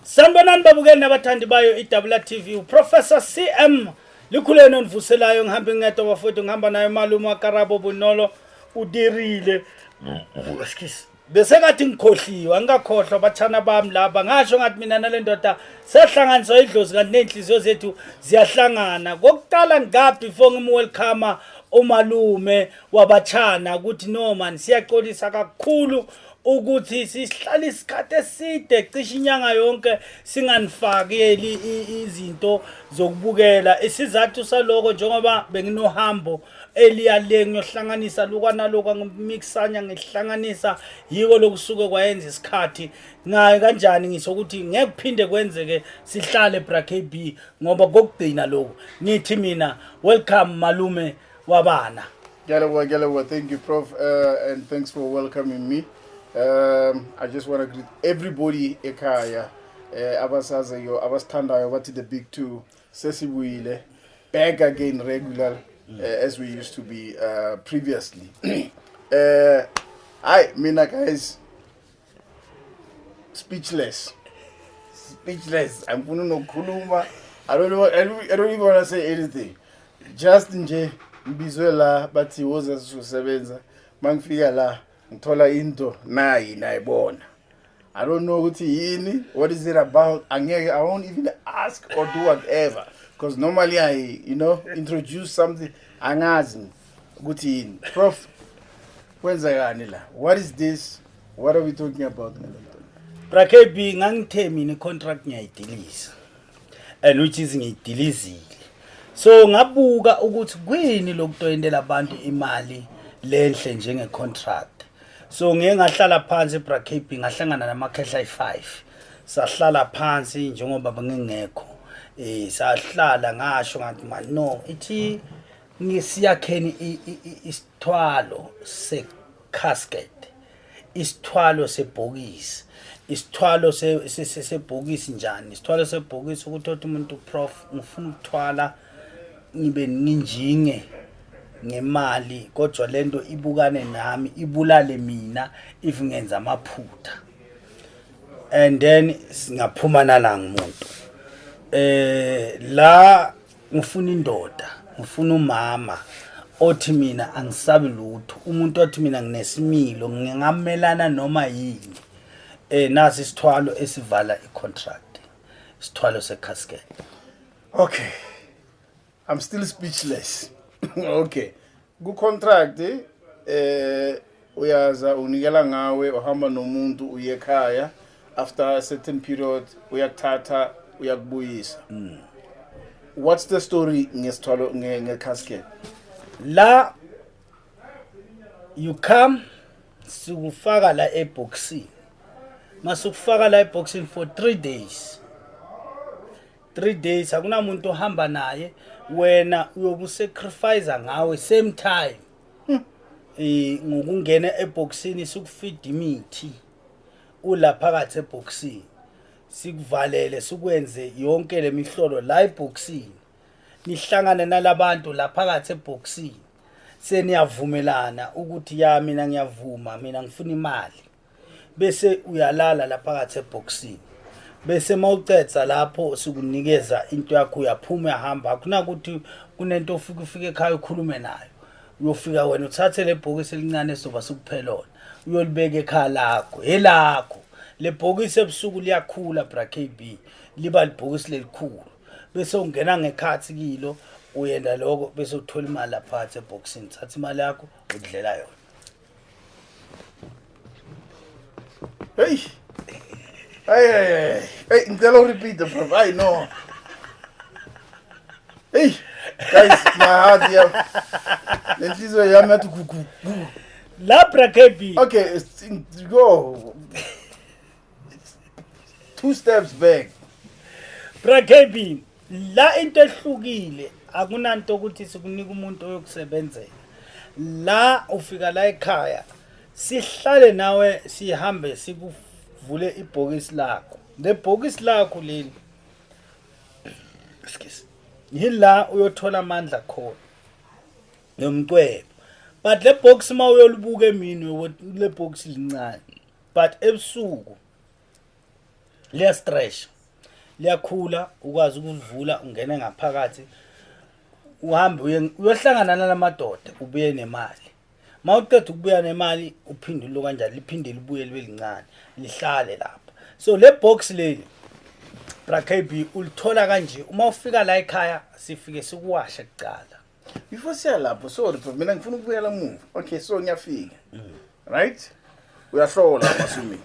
Sanibonani babukeli nabathandi bayo iWTV uProfessor CM likhuleno nivuselayo ngihambe ngedwa bafowethu ngihamba nayo malume waKarabo Bunolo udirile excuse bese ngathi ngikhohliwe angikakhohlwa bathana bami laba ngasho ngathi mina nalendoda sehlanganiswa idlozi kanti nenhliziyo zethu ziyahlangana kokuqala ngapi before ngimwelcome umalume wabathana ukuthi no man siyaxolisa kakhulu ukuthi sihlala isikhathi eside cishe inyanga yonke singanifakeli izinto zokubukela isizathu saloko njengoba benginohambo eliyale ngiyohlanganisa lokwana lokwa ngimixanya ngihlanganisa yiko lokusuke kwayenza isikhathi ngaye kanjani ngisho ukuthi ngeke kuphinde kwenzeke sihlale BRKB ngoba kokugcina lokho ngithi mina welcome malume wabana. Galawa, thank you, Prof, and thanks for welcoming me. I just want to greet everybody ekhaya abasaziyo abasithandayo bathi the big two sesibuyile back again regular as we used to be previously. Mina guys, speechless. I'm kukhuluma. I don't even want to say anything. Just nje ngibizwe la bathi woza sizosebenza mangifika la ngithola into nayibona. I don't know what is it about. I won't even ask or do whatever because normally I introduce something angazi ukuthi yini. Prof, kwenzekani la? What is this? What are we talking about? BRKB ngangithe mina contract ngiyayidilisa and which is ngiyidilizile. So ngabuka ukuthi kwini lokutoyendela abantu imali lenhle njenge contract. So ngeke ngahlala phansi BRKB ngahlangana namakhehla i5. Sahlala phansi njengoba bengengekho. Sahlala ngasho ngathi man no ithi ngisiyakheni isithwalo secasket. Isithwalo sebhokisi. Isithwalo sebhokisi njani? Isithwalo sebhokisi ukuthi umuntu prof ngifuna ukuthwala ngibe ninjinge ngemali kodwa lento ibukane nami ibulale mina if ngenza amaphutha and then singaphuma nala ngumuntu la ngifuna indoda ngifuna umama othi mina angisabi lutho umuntu othi mina nginesimilo ngingamelana noma yini nasi isithwalo esivala icontract isithwalo secasket. Okay, I'm still speechless. Okay, good contract uyaza unikela ngawe uhamba nomuntu uyekhaya after a certain period uyakuthatha uyakubuyisa. What's the story ngesithwalo ngecasket? La you come sikufaka la ebokisini masukufaka la ebokisini for 3 days. 3 days akunamuntu ohamba naye wena uyobusacrifice ngawe same time ngokungena ebokisini sikufeed imithi ula phakathi ebokisini sikuvalele sikwenze yonke lemihlolo la ebokisini nihlangane nalabantu la phakathi ebokisini seniyavumelana ukuthi ya mina ngiyavuma mina ngifuna imali bese uyalala la phakathi ebokisini bese mawucetha lapho sikunikeza into yakho uyaphuma uyahamba akuna ukuthi kunento ufike ekhaya ukhulume nayo uyofika wena uthathe lebhokisi elincane esoba sikuphelona uyolibeka ekhaya lakho elakho lebhokisi ebusuku liyakhula BRKB liba libhokisi lelikhulu bese ungena ngekhathi kilo uyenda lokho bese uthola imali lapha ebhokisini thatha imali yakho udlela yona. Hey, ngicela repeat the prof. I know. Hey, guys, my heart here. Lenhliziyo yami yathi gugu. La BRKB. Okay, go. 2 steps back. BRKB, la into ehlukile akunanto ukuthi sikunika umuntu oyokusebenzela. La ufika la ekhaya sihlale nawe sihambe sikuvule ibhokisi lakho. Le bhokisi lakho leli yila uyothola amandla khona yomcwebo but le box mawuyolibuka emini le box lincane but ebusuku liya stretch liyakhula ukwazi ukulivula ungene ngaphakathi uhambe uyohlangana nalamadoda ubuye nemali mawuqeda ukubuya nemali uphindule kanjalo liphinde libuye libe lincane lihlale lapha so le box leli BRAKB ulithola kanje uma ufika la ekhaya sifike sikuwashe kuqala before siya lapho sorry bro mina ngifuna ukubuyela emuva okay so ngiyafika right uyahlola asumi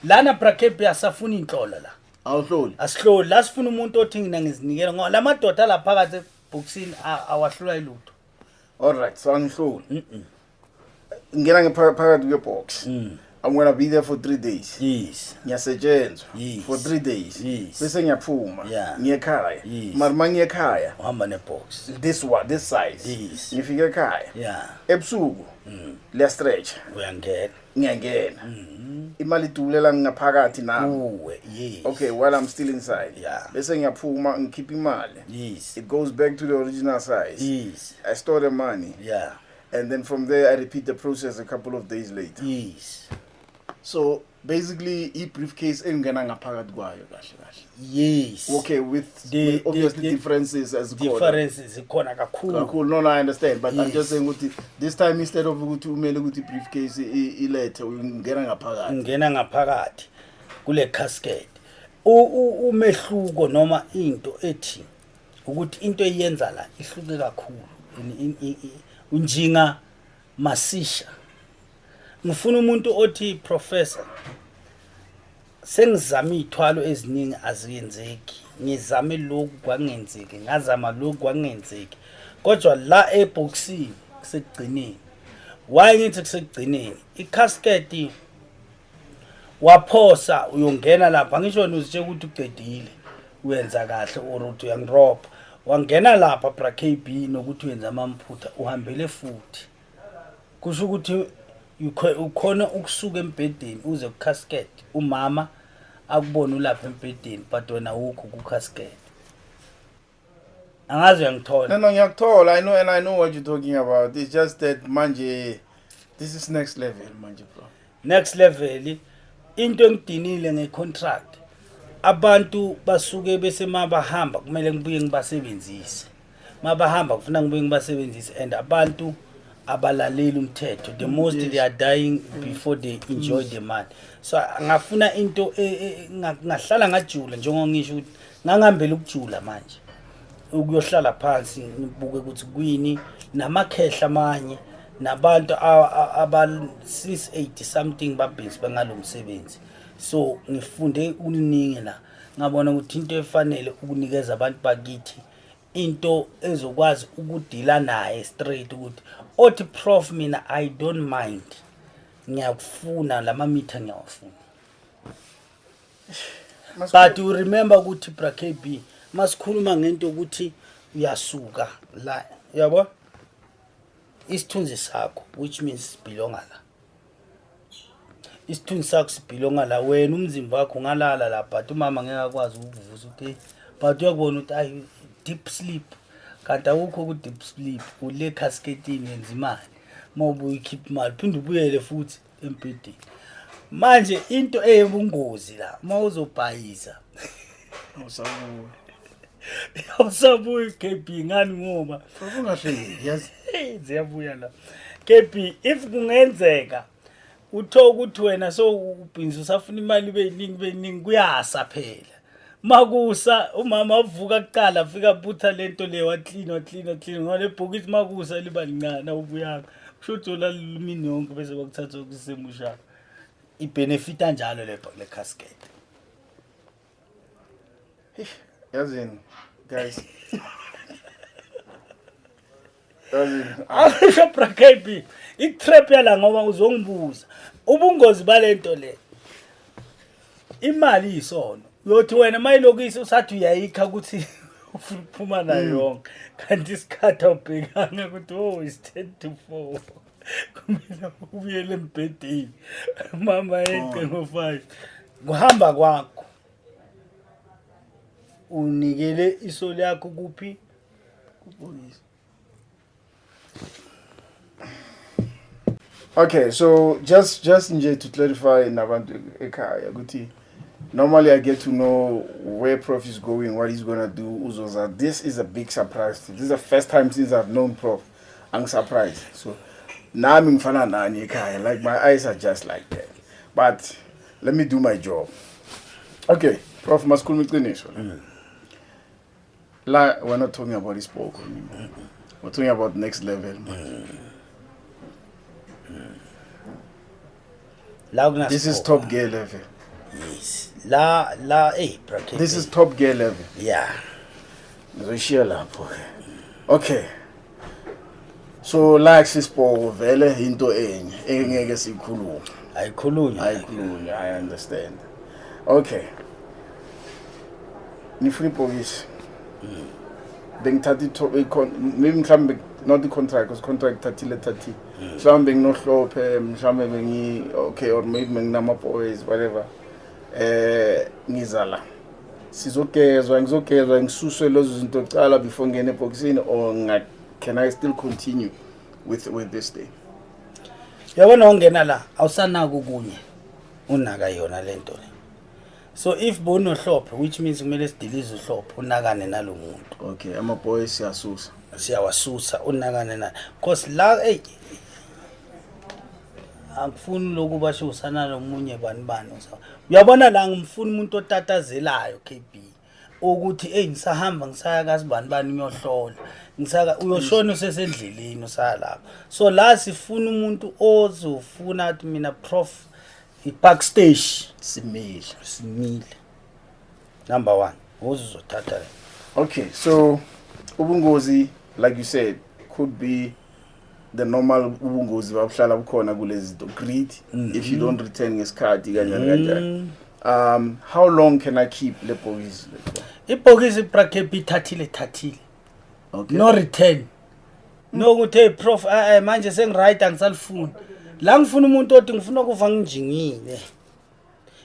lana BRAKB asafuna inhlolo la awuhloli asihloli la sifuna umuntu othi ngina ngizinikela ngoba lamadoda la phakathi ebokisini awahlula ilutho alright so angihloli ngena ngephakathi kwebox I'm going to be there for 3 days. Yes. Ngiyasetshenzwa Yes. for 3 days. Yes. Bese ngiyaphuma. Yeah. Ngiyekhaya. Yes. Marima ngiyekhaya. Uhamba nebox. This size. Yes. Ngifika ekhaya. Yeah. Ebusuku. Liya stretch. Uyangena. Ngiyangena. Imali idulela ngaphakathi nami. Uwe, yes. Okay, while I'm still inside. Yeah. Bese ngiyaphuma ngikhipha imali. Yes. It goes back to the original size. Yes. I store the money. Yeah. And then from there I repeat the process a couple of days later. Yes. So basically i-briefcase engena ngaphakathi kwayo kahle kahle. Yes. Okay, with obviously differences as differences ikhona kakhulu. Kakhulu, no, I understand, but yes. I'm just saying ukuthi this time instead of ukuthi umele ukuthi briefcase ilethe ungena ngaphakathi. Ungena ngaphakathi kule casket. Umehluko noma into ethi ukuthi into eyenza la ihluke kakhulu. Unjinga masisha. Ngifuna umuntu othi professor sengizama ithwalo eziningi aziyenzeki ngizame lokhu kwangenzeki ngazama lokhu kwangenzeki kodwa la ebokisini kusekugcineni why ngithi kusekugcineni icasket waphosa uyongena lapha ngisho nozitshe ukuthi uqedile uyenza kahle or uthi uyangiroba wangena lapha BRAKB nokuthi uyenza amamphutha uhambele futhi kusho ukuthi ukhona ukusuka embedeni uze kucasket umama akubona ulapha embedeni but wena ukho kucasket angazi uyangithola no ngiyakuthola I know what you're talking about. It's just that manje this is next level manje bro. Next level into engidinile ngecontract abantu basuke bese mabahamba kumele ngibuye ngibasebenzise mabahamba kufuna ngibuye ngibasebenzise and abantu abalaleli umthetho the most yes. They are dying before they enjoy the money so ngafuna into ngahlala ngajula njengoba ngisho ukuthi ngangihambela ukujula manje ukuyohlala phansi ngibuke ukuthi kuyini namakhehla amanye nabantu aba 680 something babhesi bangalomsebenzi so ngifunde uniningi la ngabona ukuthi into efanele ukunikeza abantu bakithi into ezokwazi ukudila naye straight ukuthi othi prof mina I don't mind ngiyakufuna lama meter ngiyawafuna but you remember ukuthi BRAKB masikhuluma ngento ukuthi uyasuka la yabo isithunzi sakho which means belonga la isithunzi sakho sibelonga la wena umzimba wakho ungalala la but umama ngeke akwazi ukuvuza ukuthi but uyakubona ukuthi ayi deep sleep kanti awukho ku deep sleep ule casketini yenza imali mawubuye ikhipha imali phinde ubuyele futhi empedini manje into eyebungozi la mawuzobhayisa awusabuyi KB ngani ngoba ungahleli yazi ziyabuya la KB if kungenzeka uthoka ukuthi wena so ubhinzi usafuna imali beyiningi kuyasa phela makusa umama avuka kuqala afika butha lento le waklina ngale bhokisi makusa liba lincane ubuyaka kusho la lumini yonke bese bakuthatha ukusemusha ibenefit kanjalo lepha le casket yazini guys asho BRAKB itrap yala ngoba uzongibuza ubungozi balento le imali isono uyothi wena mayilokisi usathi uyayikha ukuthi ufuna ukuphuma nayo yonke kanti isikhathi awubhekanga ukuthi oh is 10 to 4 kumele ubuyele embedeni mama yeqe ngo5 kuhamba kwakho unikele isoli yakho kuphi kubonisa. Okay, so just nje to clarify nabantu ekhaya ukuthi Normally, I get to know where Prof is going, what he's gonna do. Uzoza. This is a big surprise. This is the first time since I've known Prof. I'm surprised. So now I'm in Fanana, like my eyes are just like that. But let me do my job. Okay, Prof, must call me clinician. Like, we're not talking about this spoke anymore. We're talking about next level. This is top gear level. Yes. This is top gear level. Yeah. Okay. So like sispo vele into enye engeke sikhuluma. Ayikhulunywa, I understand. Okay. Nifuna ibhokisi. Bengithatha maybe mhlambe not the contract because contract 30. Mhlambe nginohlophe mhlambe bengi okay or maybe nginama boys whatever. Ngizala. Ngizogezwa ngisuswe lezo zinto cala before ngene ebhokisini or can I still continue with this thing? Yabona ongena la awusanaka ukunye unaka yona lento le. So if bono hlophe which means kumele sidilize uhlophe unakane nalomuntu. Okay, ama boys siyawasusa unakane na because la angifuni lokhu basho usana lomunye bani uyabona la ngimfuna umuntu otatazelayo KB ukuthi ngisahamba ngisaya kasibani ngiyohlola ngisaka uyoshona usesendleleni usaya lapha so la sifuna umuntu ozofuna athi mina Prof ibackstage simile number 1 uzozothatha. Okay, so ubungozi like you said could be the normal ubungozi babuhlala bukhona kulezi zinto greed if you don't return ngesikhathi kanjani. How long can I keep le bhokisi? Ibhokisi bracket ithathile. Okay. No return. No ukuthi Prof manje sengiright angisalifuni. La ngifuna umuntu othi ngifuna kuva ngijingile.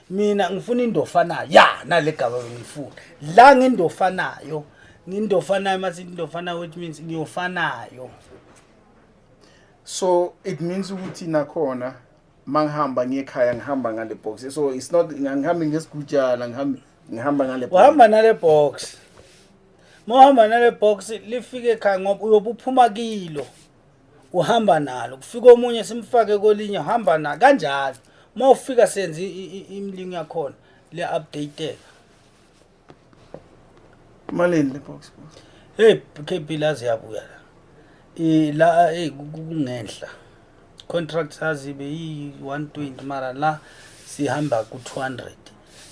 Mina ngifuna indofanayo. Ya nale gaba ngifuna. La ngindofanayo. Ngindofanayo mase indofanayo which means ngiyofanayo. So it means ukuthi nakhona mangihamba ngekhaya ngihamba ngale box. So it's not ngihambe ngesigujana ngihamba ngale box. Uhamba nale box. Mohamba nale box lifike ekhaya ngoba uyobuphuma kilo. Uhamba nalo. Kufika omunye simfake kolinye uhamba na kanjalo. Mawufika senze imlingo yakhona le updated. Malini le box? Hey KP lazi yabuya la. La kungenhla contract sazibe yi120 mara la sihamba ku200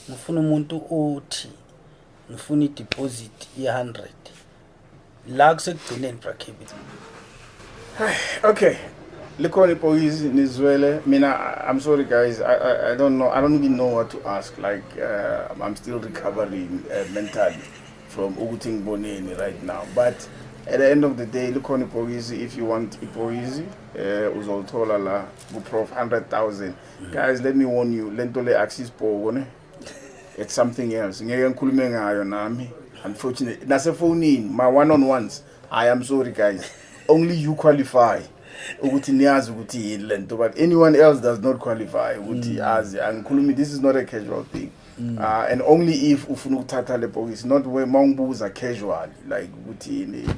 ngifuna umuntu othi ngifuna ideposit ye100 la kusekugcineni bracket. Okay, likhona ibhokisi nizwele mina. I'm sorry guys, I don't know, I don't even know what to ask, like I'm still recovering mentally from ukuthi ngiboneni right now, but at the end of the day, look on ibhokisi. If you want ibhokisi, uzolthola la Prof 100,000. Guys, let me warn you, lento le access phone. It's something else. Ngeke ngikhulume ngayo nami. Unfortunately, nase phone my one-on-ones. I am sorry guys. Only you qualify. Ukuthi niyazi ukuthi yini lento, but anyone else does not qualify. Ukuthi azi angikhulumi. This is not a casual thing. And only if ufuna ukuthatha le bhokisi, not where mawungibuza casual like ukuthi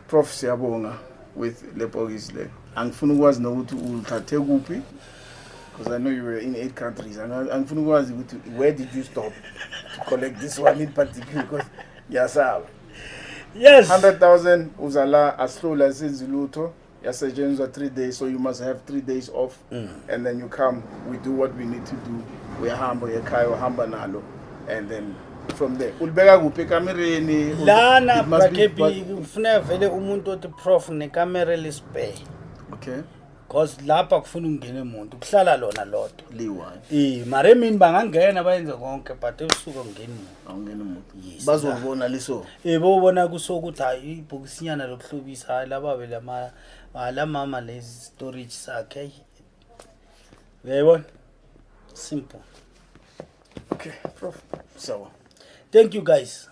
Prof siyabonga with le bhokisi le. Angifuna ukwazi nokuthi ulithathe kuphi because I know you were in 8 countries. Angifuna ukwazi ukuthi where did you stop to collect this one in particular because yasaba. Yes. 100,000 uzala ashlula senzilutho yasetshenziswa 3 days, so you must have 3 days off and then you come, we do what we need to do. Uyahamba ekhaya uhamba nalo and then from there ulibeka kuphi ekamereni lana bracket ufuna vele umuntu othi Prof nekamera lispare. Okay, because lapha kufuna ungene umuntu kuhlala lona lodwa liyi-1 mara emini bangangena bayenze konke but ebusuku awungeni umuntu bazobona liso bobona kusokuthi hayi ibhokisinyana lokuhlobisa hayi lababe la mama lezi storage sakhe uyayibona simple. Okay Prof, so thank you guys.